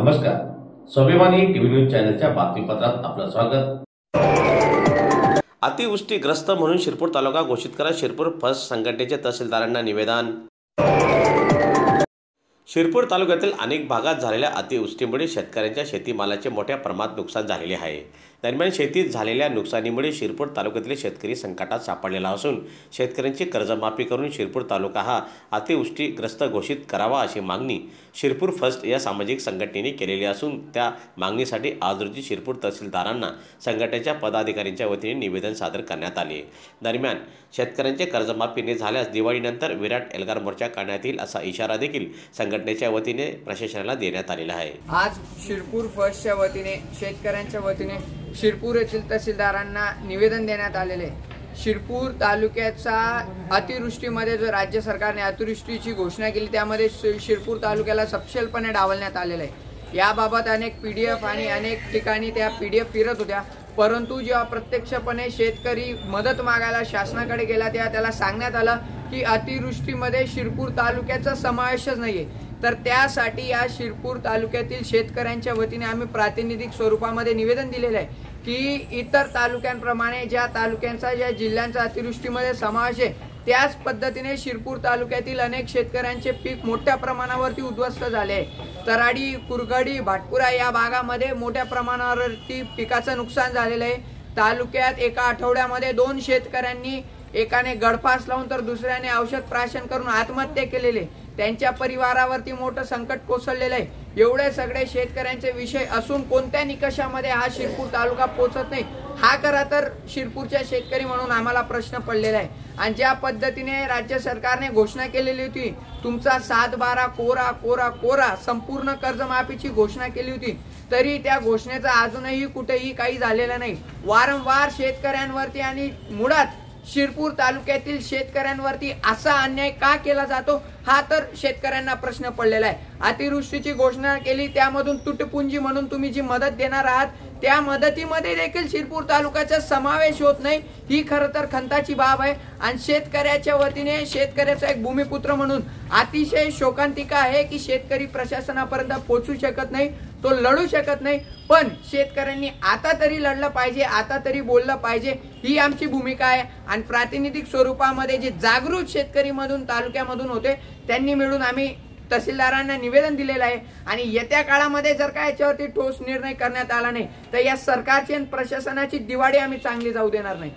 नमस्कार. स्वाभिमानी TV news चॅनलच्या बातमीपत्रात आपलं स्वागत. अतिवृष्टीग्रस्त म्हणून शिरपूर तालुका घोषित करा. शिरपूर फस्ट संघटनेचे तहसीलदारांना निवेदन. शिरपूर तालुक्यातील अनेक भागात झालेल्या अतिवृष्टीमुळे शेतकऱ्यांच्या शेतीमालाचे मोठ्या प्रमाणात नुकसान झालेले आहे. दरम्यान शेतीत झालेल्या नुकसानीमुळे शिरपूर तालुक्यातील शेतकरी संकटात सापडलेला असून शेतकऱ्यांची कर्जमाफी करून शिरपूर तालुका हा अतिवृष्टीग्रस्त घोषित करावा अशी मागणी शिरपूर फर्स्ट या सामाजिक संघटनेने केलेली असून त्या मागणीसाठी आज रोजी शिरपूर तहसीलदारांना संघटनेच्या पदाधिकाऱ्यांच्या वतीने निवेदन सादर करण्यात आले. दरम्यान शेतकऱ्यांचे कर्जमाफी न झाल्यास दिवाळीनंतर विराट एल्गार मोर्चा काढण्यात येईल असा इशारा देखील संघटनेच्या वतीने प्रशासनाला देण्यात आलेला आहे. आज शिरपूर फर्स्टच्या वतीने शेतकऱ्यांच्या वतीने शिरपूर येथील तहसीलदारांना निवेदन देण्यात आलेले आहे. शिरपूर तालुक्याचा अतिवृष्टीमध्ये जो राज्य सरकारने अतिवृष्टीची घोषणा केली त्यामध्ये शिरपूर तालुक्याला सपशेलपणे डावलण्यात आलेलं आहे. याबाबत अनेक PDF आणि अनेक ठिकाणी त्या PDF फिरत होत्या, परंतु जेव्हा प्रत्यक्षपणे शेतकरी मदत मागायला शासनाकडे गेला तेव्हा त्याला सांगण्यात आलं की अतिवृष्टीमध्ये शिरपूर तालुक्याचा समावेशच नाहीये. तर त्यासाठी या शिरपूर तालुक्यातील शेतकऱ्यांच्या वतीने आम्ही प्रातिनिधिक स्वरूपामध्ये निवेदन दिलेलं आहे की इतर तालुक्यांप्रमाणे ज्या तालुक्यांचा ज्या जिल्ह्यांचा अतिवृष्टीमध्ये समावेश आहे त्याच पद्धतीने शिरपूर तालुक्यातील अनेक शेतकऱ्यांचे पीक मोठ्या प्रमाणावरती उद्ध्वस्त झाले आहे. तराडी, कुरगडी, भाटपुरा या भागामध्ये मोठ्या प्रमाणावरती पिकाचं नुकसान झालेलं आहे. तालुक्यात एका आठवड्यामध्ये 2 शेतकऱ्यांनी एकाने गडफास लावून तर दुसऱ्याने औषध प्राशन करून आत्महत्या केलेले, त्यांच्या परिवारावरती मोठं संकट कोसळलेलं आहे. एवढे सगळे शेतकऱ्यांचे विषय असून कोणत्या निकषामध्ये हा शिरपूर तालुका पोहोचत नाही हा खरा तर शिरपूरच्या शेतकरी म्हणून आम्हाला प्रश्न पडलेला आहे. आणि ज्या पद्धतीने राज्य सरकारने घोषणा केलेली होती, तुमचा 7/12 कोरा कोरा कोरा संपूर्ण कर्जमाफीची घोषणा केली होती, तरी त्या घोषणेचा अजूनही कुठेही काही झालेलं नाही. वारंवार शेतकऱ्यांवरती आणि मुळात शिरपूर तालुक्यातील शेतकऱ्यांवरती असा अन्याय का केला जातो हा तर शेतकऱ्यांना प्रश्न पडलेला आहे. अतिवृष्टीची घोषणा केली, त्यामधून तुटपुंजी म्हणून तुम्ही जी मदत देणार आहात त्या मदतीमध्ये देखील शिरपूर तालुक्याचा समावेश होत नाही, ही खरं तर खंताची बाब आहे. आणि शेतकऱ्याच्या वतीने शेतकऱ्याचा एक भूमिपुत्र म्हणून अतिशय शोकांतिका आहे की शेतकरी प्रशासनापर्यंत पोहोचू शकत नाही, तो लढू शकत नाही. पण शेतकऱ्यांनी आता तरी लढलं पाहिजे, आता तरी बोललं पाहिजे, ही आमची भूमिका आहे. आणि प्रातिनिधिक स्वरूपामध्ये जे जागृत शेतकरी मधून तालुक्यामधून होते त्यांनी मिळून आम्ही तहसीलदारांना निवेदन दिलेलं आहे. आणि येत्या काळामध्ये जर का याच्यावरती ठोस निर्णय करण्यात आला नाही तर या सरकारची आणि प्रशासनाची दिवाळी आम्ही चांगली जाऊ देणार नाही.